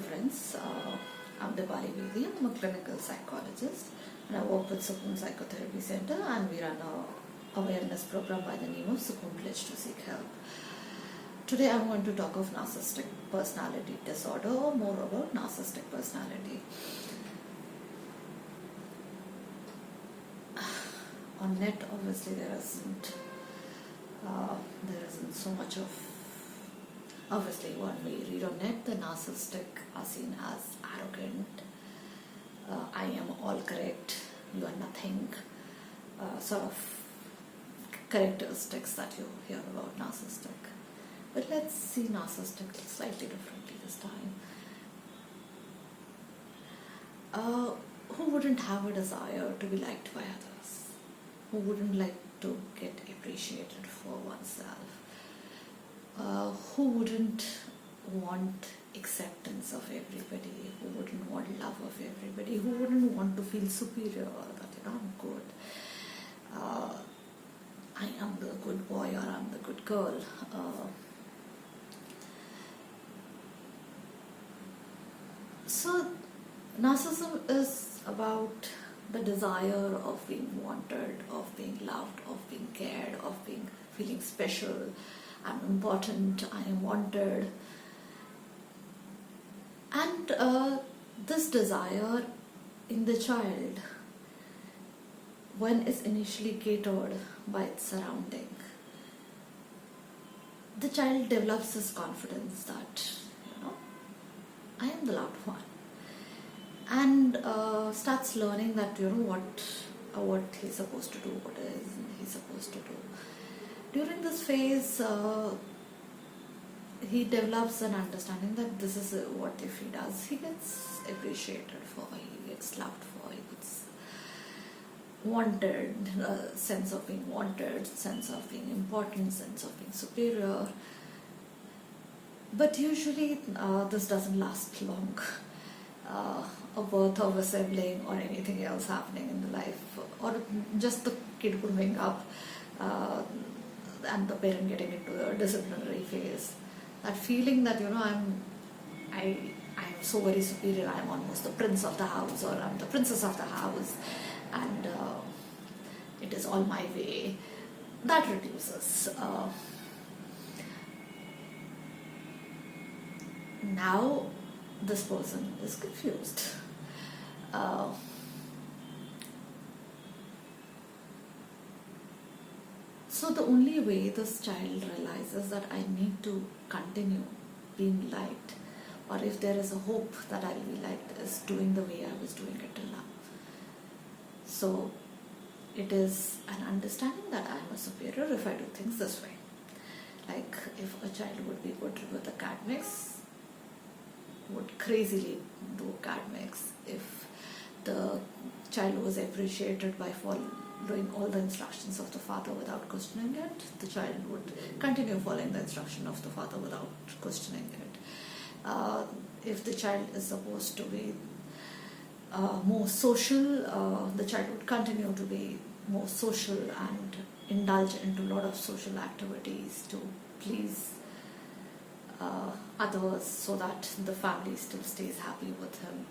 friends, I'm Dipali Vedi. I'm a clinical psychologist and I work with Sukoon Psychotherapy Center, and we run a awareness program by the name of Sukoon Pledge to Seek Help. Today I'm going to talk of narcissistic personality disorder, or more about narcissistic personality. On net, obviously there isn't so much of. Obviously, when we read on net, the narcissistic are seen as arrogant, I am all correct, you are nothing, sort of characteristics that you hear about narcissistic. But let's see narcissistic slightly differently this time. Who wouldn't have a desire to be liked by others? Who wouldn't like to get appreciated for oneself? Who wouldn't want acceptance of everybody? Who wouldn't want love of everybody? Who wouldn't want to feel superior, that I'm good, I am the good boy or I'm the good girl? So narcissism is about the desire of being wanted, of being loved, of being cared, of feeling special. I'm important, I am wanted. And this desire in the child, when it's initially catered by its surrounding, the child develops this confidence that, I am the loved one. And starts learning that, what he's supposed to do, what is he supposed to do. During this phase, he develops an understanding that this is what if he does, he gets appreciated for, he gets loved for, he gets wanted, sense of being wanted, sense of being important, sense of being superior. But usually this doesn't last long. A birth of a sibling or anything else happening in the life, or just the kid growing up, and the parent getting into the disciplinary phase, that feeling that I'm so very superior, I'm almost the prince of the house, or I'm the princess of the house, and it is all my way, that reduces. Now this person is confused. So the only way this child realizes that I need to continue being liked, or if there is a hope that I will be liked, is doing the way I was doing it till now. So it is an understanding that I am a superior if I do things this way. Like if a child would be good with academics, would crazily do academics. If the child was appreciated by following all the instructions of the father without questioning it, the child would continue following the instruction of the father without questioning it. If the child is supposed to be more social, the child would continue to be more social and indulge into a lot of social activities to please others, so that the family still stays happy with him.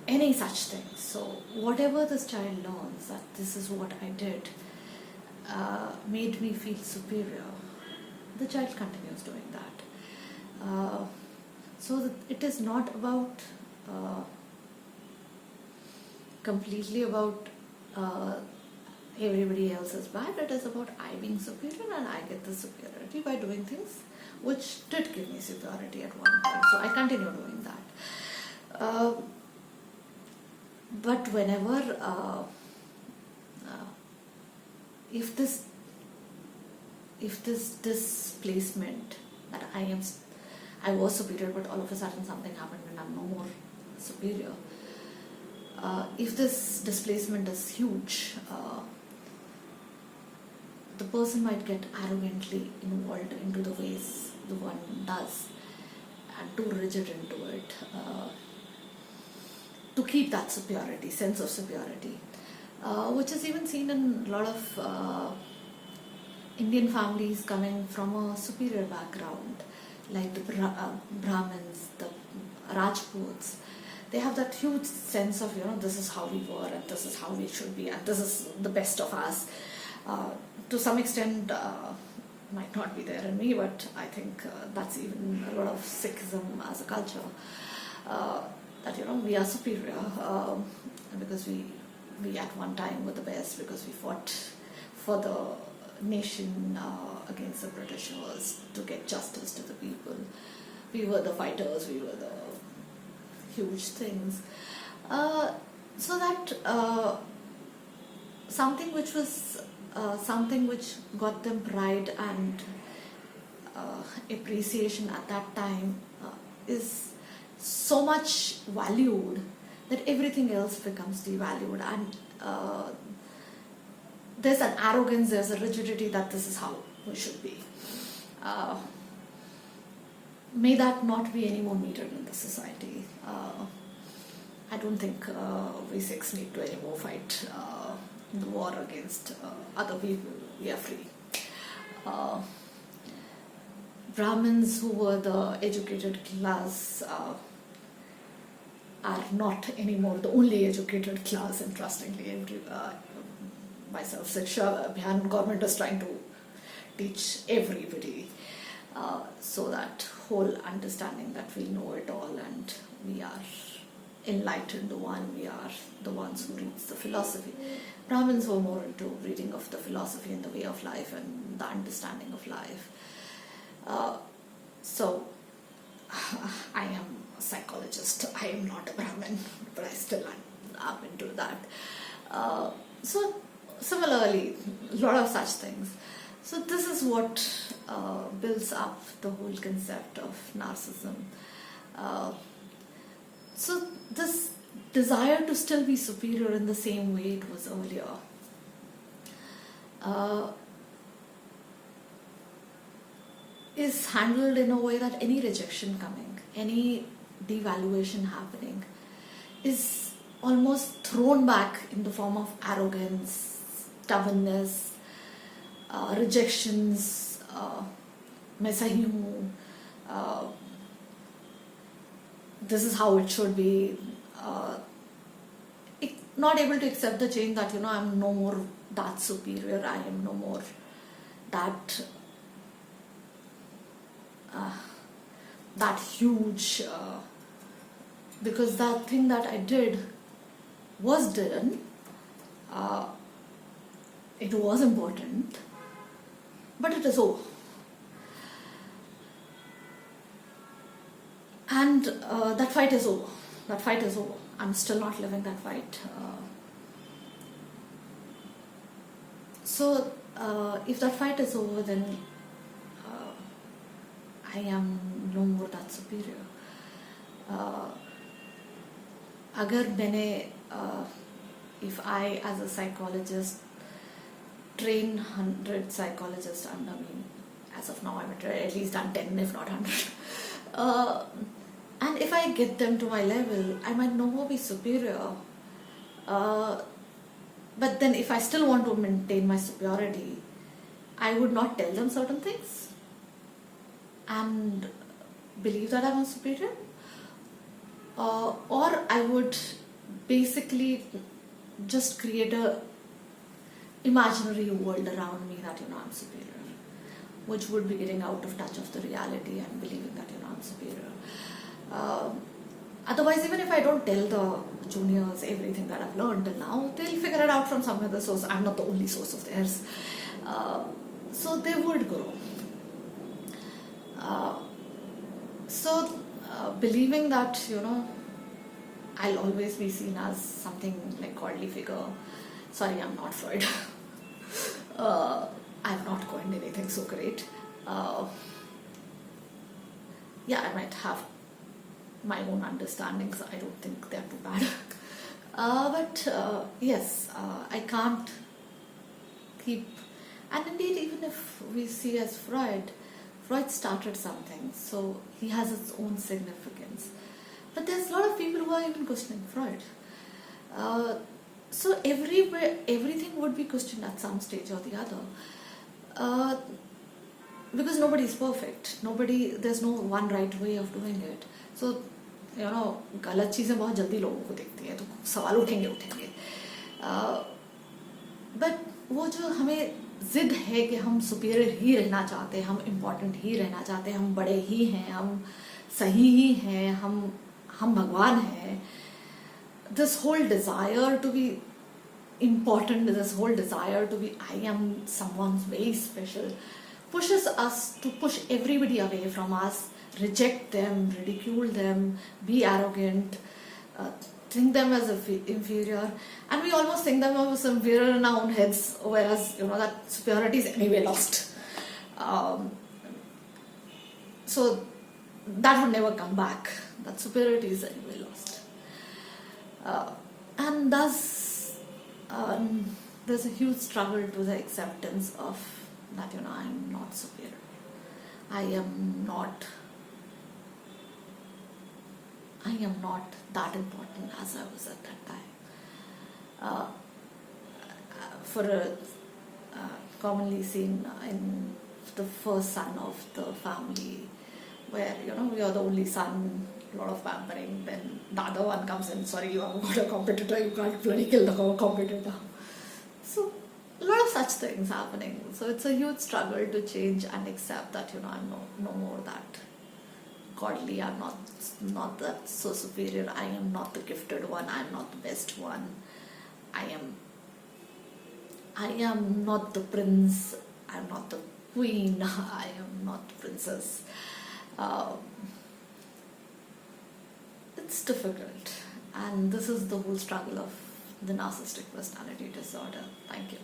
Any such thing. So whatever this child learns that this is what I did made me feel superior, the child continues doing that. So it is not about completely about everybody else is bad. It is about I being superior, and I get the superiority by doing things which did give me superiority at one point. So I continue doing that. But whenever, if this displacement that I was superior, but all of a sudden something happened and I'm no more superior. If this displacement is huge, the person might get arrogantly involved into the ways the one does, and too rigid into it, to keep that superiority, sense of superiority, which is even seen in a lot of Indian families coming from a superior background, like the Brahmins, the Rajputs, they have that huge sense of, this is how we were and this is how we should be and this is the best of us. To some extent, might not be there in me, but I think that's even a lot of Sikhism as a culture. That we are superior because we at one time were the best, because we fought for the nation against the Britishers to get justice to the people. We were the fighters, we were the huge things. So that something which got them pride and appreciation at that time is so much valued that everything else becomes devalued, and there's an arrogance, there's a rigidity that this is how we should be. May that not be any more needed in the society. I don't think we Sikhs need to anymore fight the war against other people. We are free. Brahmins, who were the educated class, are not anymore the only educated class. Interestingly, by Self-Shiksha Abhiyan, government is trying to teach everybody, so that whole understanding that we know it all and we are enlightened one, we are the ones who reads the philosophy. Brahmins were more into reading of the philosophy and the way of life and the understanding of life. So I am a psychologist, I am not a Brahmin, but I still am into that. So similarly, a lot of such things. So this is what builds up the whole concept of narcissism. So this desire to still be superior in the same way it was earlier, is handled in a way that any rejection coming, any devaluation happening, is almost thrown back in the form of arrogance, stubbornness, rejections, mesahimu, this is how it should be, not able to accept the change that, I'm no more that superior, I am no more that that huge, because that thing that I did was done, it was important, but it is over. And that fight is over. That fight is over. I'm still not living that fight. So if that fight is over, then I am no more that superior. If I as a psychologist train 100 psychologists under me, as of now I'm at least done 10 if not 100, and if I get them to my level, I might no more be superior, but then if I still want to maintain my superiority, I would not tell them certain things and believe that I'm superior, or I would basically just create a imaginary world around me that I'm superior, which would be getting out of touch of the reality and believing that I'm superior. Otherwise, even if I don't tell the juniors everything that I've learned till now, they'll figure it out from some other source. I'm not the only source of theirs, so they would grow. Believing that I'll always be seen as something like godly figure. Sorry, I'm not Freud. I've not coined anything so great. Yeah, I might have my own understandings. I don't think they're too bad. But yes, I can't keep. And indeed, even if we see as Freud started something, so he has its own significance. But there's a lot of people who are even questioning Freud. So everything would be questioned at some stage or the other. Because nobody is perfect. There's no one right way of doing it. So गलत चीज़ें बहुत जल्दी लोगों को दिखती हैं, तो सवाल उठेंगे। बट वो जो हमें जिद है कि हम सुपीरियर ही रहना चाहते हैं, हम इम्पोर्टेंट ही रहना चाहते हैं, हम बड़े ही हैं, हम सही ही हैं, हम भगवान हैं, this whole desire to be important, this whole desire to be I am someone's very special, pushes us to push everybody away from us, reject them, ridicule them, be arrogant, think them as inferior, and we almost think them as inferior in our own heads, whereas that superiority is anyway lost. So that would never come back. That superiority is anyway lost. And thus there's a huge struggle to the acceptance of that I'm not superior, I am not that important as I was at that time. For commonly seen in the first son of the family, where we are the only son, a lot of pampering, then the other one comes in, sorry, you have got a competitor, you can't bloody kill the competitor. So a lot of such things happening. So it's a huge struggle to change and accept that I'm no more that godly, I'm not that so superior, I am not the gifted one, I am not the best one, I am not the prince, I am not the queen, I am not the princess. It's difficult, and this is the whole struggle of the narcissistic personality disorder. Thank you.